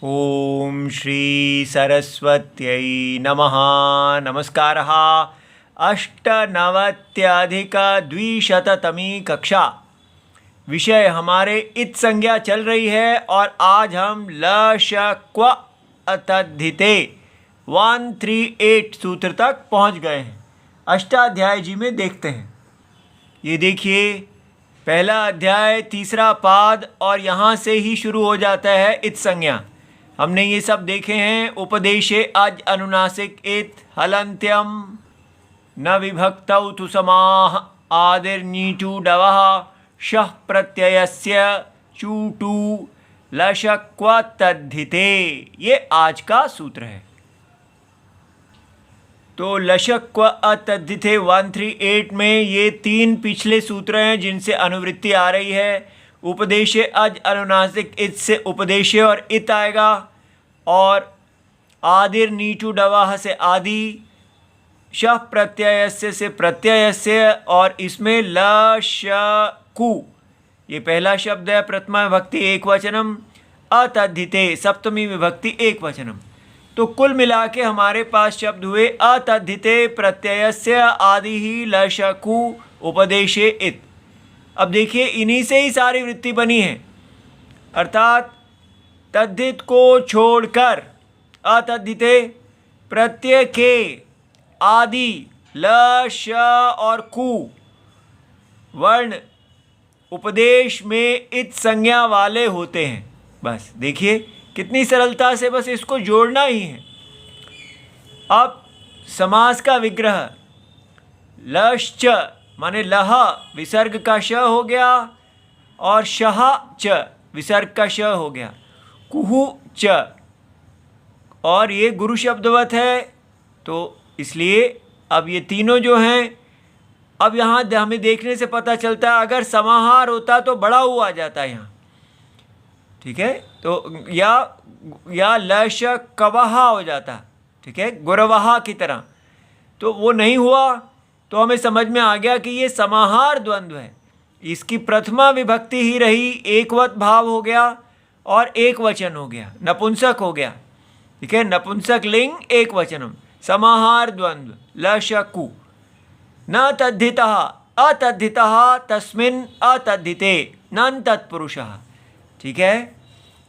ओम श्री सरस्वत्यै नमः। नमस्कारः। अष्टनवत्यधिकद्विशततमी कक्षा। विषय हमारे इत संज्ञा चल रही है और आज हम लशक्व अतद्धिते 138 सूत्र तक पहुंच गए हैं। अष्टाध्याय जी में देखते हैं। ये देखिए, पहला अध्याय तीसरा पाद और यहाँ से ही शुरू हो जाता है इत संज्ञा। हमने ये सब देखे हैं। उपदेशे अज अनुनासिक इत हलंत्यम न विभक्तौ तु समाह आदिर्नीटु डवः शः प्रत्ययस्य चूटू लशक्व तद्धिते। ये आज का सूत्र है। तो लशक्व अतद्धिते 138 में ये तीन पिछले सूत्र हैं जिनसे अनुवृत्ति आ रही है। उपदेशे अज अनुनासिक इत से उपदेशे और इत आएगा, और आदिर नीटू डवाह से आदि, शः प्रत्ययस्य से प्रत्ययस्य, और इसमें लशकु ये पहला शब्द है, प्रथमा विभक्ति एक वचनम, अतद्धिते सप्तमी विभक्ति एक वचनम। तो कुल मिला के हमारे पास शब्द हुए अतद्धिते प्रत्ययस्य आदि ही लशकु उपदेशे इत। अब देखिए, इन्हीं से ही सारी वृत्ति बनी है, अर्थात तद्धित को छोड़कर अतद्धिते प्रत्यय के आदि ल श और कु वर्ण उपदेश में इत संज्ञा वाले होते हैं। बस देखिए कितनी सरलता से बस इसको जोड़ना ही है। अब समास का विग्रह लश्च माने लह विसर्ग का श हो गया, और शह च विसर्ग का श हो गया, कुहु च, और ये गुरु शब्दवत है। तो इसलिए अब ये तीनों जो हैं, अब यहाँ हमें देखने से पता चलता है, अगर समाहार होता तो बड़ा ऊ आ जाता है यहाँ, ठीक है। तो या लश कवहा हो जाता, ठीक है, गुरवहा की तरह। तो वो नहीं हुआ, तो हमें समझ में आ गया कि ये समाहार द्वंद्व है। इसकी प्रथमा विभक्ति ही रही, एकवत भाव हो गया और एक वचन हो गया, नपुंसक हो गया, ठीक है, नपुंसक लिंग एक वचनम, समाहार द्वंद्व लशकु। न तद्धितः अतद्धितः तस्मिन् अतद्धिते नन तत्पुरुषः, ठीक है।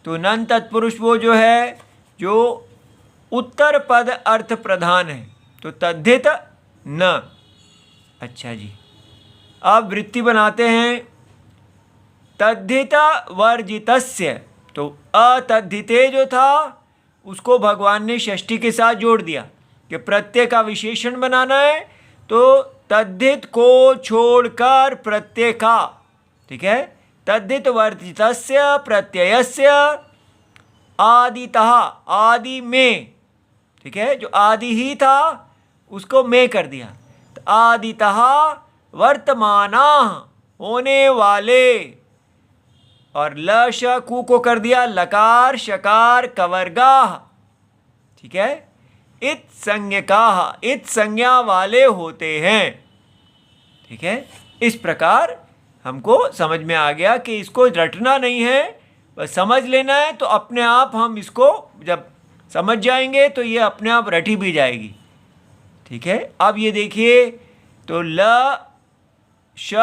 तो नन तत्पुरुष वो जो है जो उत्तर पद अर्थ प्रधान है, तो तद्धित न। अच्छा जी, अब वृत्ति बनाते हैं। तद्धित वर्जितस्य, तो अतद्धिते जो था उसको भगवान ने षष्ठी के साथ जोड़ दिया कि प्रत्यय का विशेषण बनाना है, तो तद्धित को छोड़कर प्रत्यय का, ठीक है। तद्धित वर्जितस्य प्रत्ययस्य आदितः आदि में, ठीक है, जो आदि ही था उसको में कर दिया, तो आदितः वर्तमानाः होने वाले, और लशकु को कर दिया लकार शकार कवर्गाः, ठीक है। इत संज्ञकाः इत संज्ञा वाले होते हैं, ठीक है। इस प्रकार हमको समझ में आ गया कि इसको रटना नहीं है, बस समझ लेना है। तो अपने आप हम इसको जब समझ जाएंगे तो ये अपने आप रटी भी जाएगी, ठीक है। अब ये देखिए, तो ल श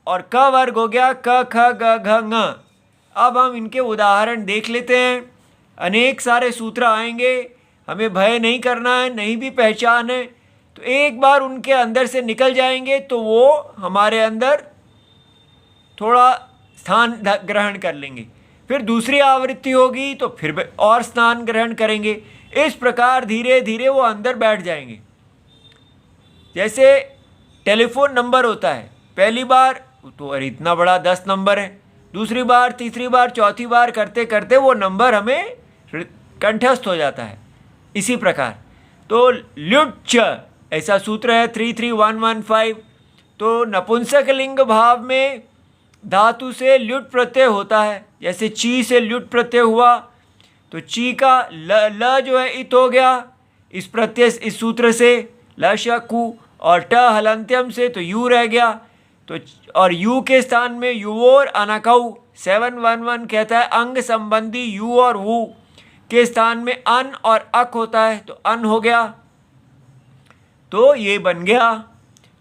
और क वर्ग हो गया, क ख ग घ ङ। अब हम इनके उदाहरण देख लेते हैं। अनेक सारे सूत्र आएंगे, हमें भय नहीं करना है, नहीं भी पहचान है तो एक बार उनके अंदर से निकल जाएंगे तो वो हमारे अंदर थोड़ा स्थान ग्रहण कर लेंगे। फिर दूसरी आवृत्ति होगी तो फिर और स्थान ग्रहण करेंगे। इस प्रकार धीरे धीरे वो अंदर बैठ जाएंगे। जैसे टेलीफोन नंबर होता है, पहली बार तो अरे इतना बड़ा 10 नंबर है, दूसरी बार तीसरी बार चौथी बार करते करते वो नंबर हमें कंठस्थ हो जाता है। इसी प्रकार तो ल्युच्च ऐसा सूत्र है 33115। तो नपुंसक लिंग भाव में धातु से ल्युट प्रत्यय होता है, जैसे ची से ल्युट प्रत्यय हुआ तो ची का ल जो है इत हो गया इस प्रत्यय इस सूत्र से लशकु, और ट हलंत्यम से तो यू रह गया। तो और यू के स्थान में युवोर अनकऊ 711 कहता है अंग संबंधी यू और वू। के स्थान में अन और अक होता है तो अन हो गया, तो ये बन गया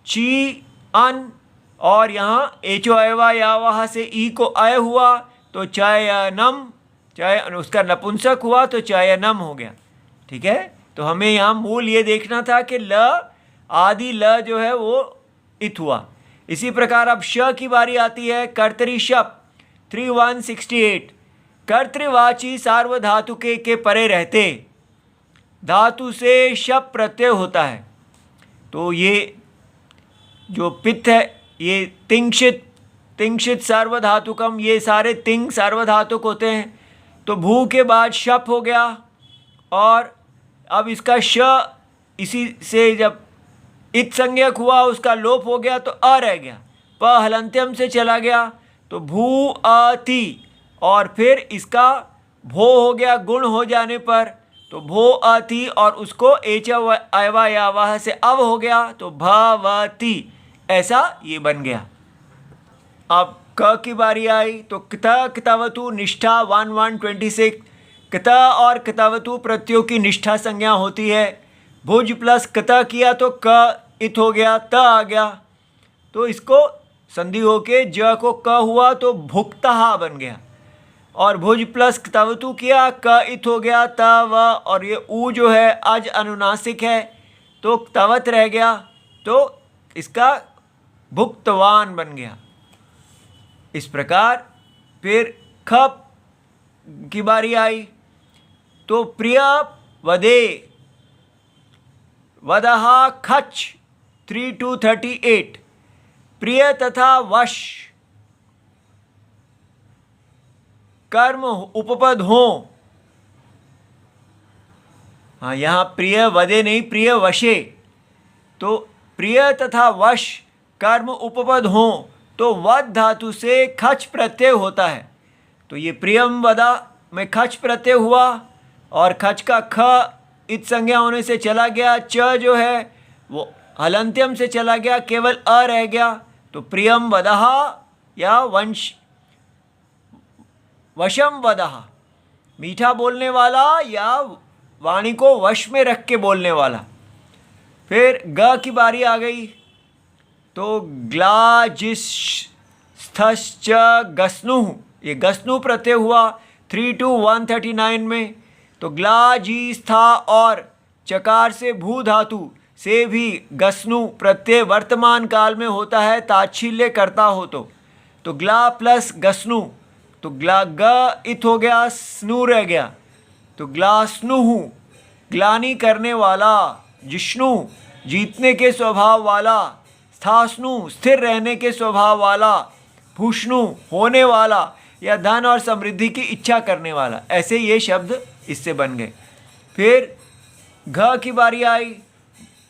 ची अन। और यहाँ एचो अयवा या वहाँ से ई को अय हुआ तो चयनम, चाहे उसका नपुंसक हुआ तो चयनम हो गया। ठीक है, तो हमें यहाँ मूल ये देखना था कि ल आदि ल जो है वो इत हुआ। इसी प्रकार अब श की बारी आती है। कर्तरी शप 3168, कर्तृवाची सार्वधातुके के परे रहते धातु से शप प्रत्यय होता है। तो ये जो पित्त है ये तिंक्षित, तिंक्षित सार्वधातुकम, ये सारे तिंग सार्वधातुक होते हैं। तो भू के बाद शप हो गया और अब इसका श इसी से जब इत संज्ञक हुआ उसका लोप हो गया तो अ रह गया, प हलंत्यम से चला गया तो भू अति, और फिर इसका भो हो गया गुण हो जाने पर तो भो अति, और उसको एच अयवा या वाह से अव हो गया तो भवति, ऐसा ये बन गया। अब क की बारी आई तो क्त क्तवतु निष्ठा 1126, क्त और क्तवतु प्रत्ययों की निष्ठा संज्ञा होती है। भुज प्लस क्त किया तो क इत हो गया, त आ गया, तो इसको संधि होके ज को क हुआ तो भुक्तहा बन गया। और भुज प्लस क्तवतु किया क इत हो गया त व, और ये ऊ जो है अज अनुनासिक है तो तवत रह गया, तो इसका भुक्तवान बन गया। इस प्रकार फिर खप की बारी आई तो प्रिय वदे, वदहा खच 3238, प्रिय तथा वश कर्म उपपद हो। हाँ, यहाँ प्रिय वदे नहीं, प्रिय वशे, तो प्रिय तथा वश कर्म उपपद हो तो वद धातु से खच प्रत्यय होता है। तो ये प्रियम वदा में खच प्रत्यय हुआ और खच का ख इत संज्ञा होने से चला गया, च जो है वो हलंत्यम से चला गया, केवल अ रह गया, तो प्रियम वदहा या वंश वशम वदहा, मीठा बोलने वाला या वाणी को वश में रख के बोलने वाला। फिर ग की बारी आ गई तो ग्लाजिस्थश्च गस्नु, ये गस्नु प्रत्यय हुआ 32139 में। तो ग्लाजिस्था और चकार से भू धातु से भी गस्नु प्रत्यय वर्तमान काल में होता है, ताच्छील्य करता हो तो ग्ला प्लस गस्नु, तो ग्ला ग इत हो गया, स्नु रह गया, तो ग्लास्नुहु ग्लानि करने वाला, जिष्णु जीतने के स्वभाव वाला, स्थास्नु स्थिर रहने के स्वभाव वाला, भूष्णु होने वाला या धन और समृद्धि की इच्छा करने वाला, ऐसे ये शब्द इससे बन गए। फिर घ की बारी आई,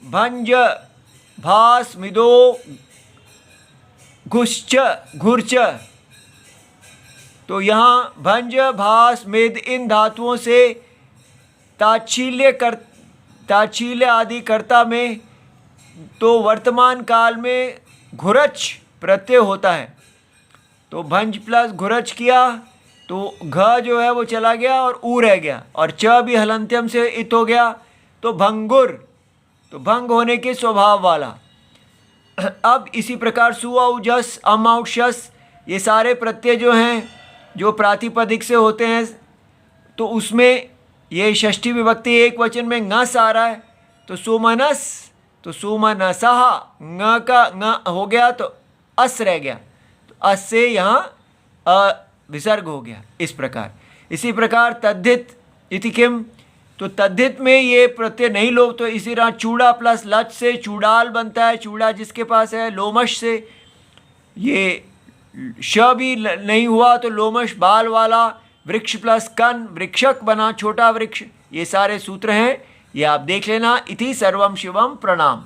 भंज भास मिदो घुश्च घुर्च, तो यहाँ भंज भास मेद इन धातुओं से ताच्छील्य आदि कर्ता में तो वर्तमान काल में घुरच प्रत्यय होता है। तो भंज प्लस घुरच किया तो घ जो है वो चला गया और ऊ रह गया, और च भी हलंत्यम से इत हो गया तो भंगुर, तो भंग होने के स्वभाव वाला। अब इसी प्रकार सुऔजस अमौक्षस, ये सारे प्रत्यय जो हैं जो प्रातिपदिक से होते हैं तो उसमें ये षष्ठी विभक्ति एक वचन में ngस आ रहा है, तो सुमनस, तो सुमनसः, ng का ng हो गया तो अस रह गया, तो अस से यहाँ विसर्ग हो गया। इस प्रकार इसी प्रकार तद्धित इति किम, तो तद्धित में ये प्रत्यय नहीं लोप, तो इसी तरह चूड़ा प्लस लच से चूड़ाल बनता है, चूड़ा जिसके पास है। लोमश से ये श भी नहीं हुआ तो लोमश बाल वाला, वृक्ष प्लस कन वृक्षक बना छोटा वृक्ष। ये सारे सूत्र हैं, ये आप देख लेना। इति सर्वम शिवम प्रणाम।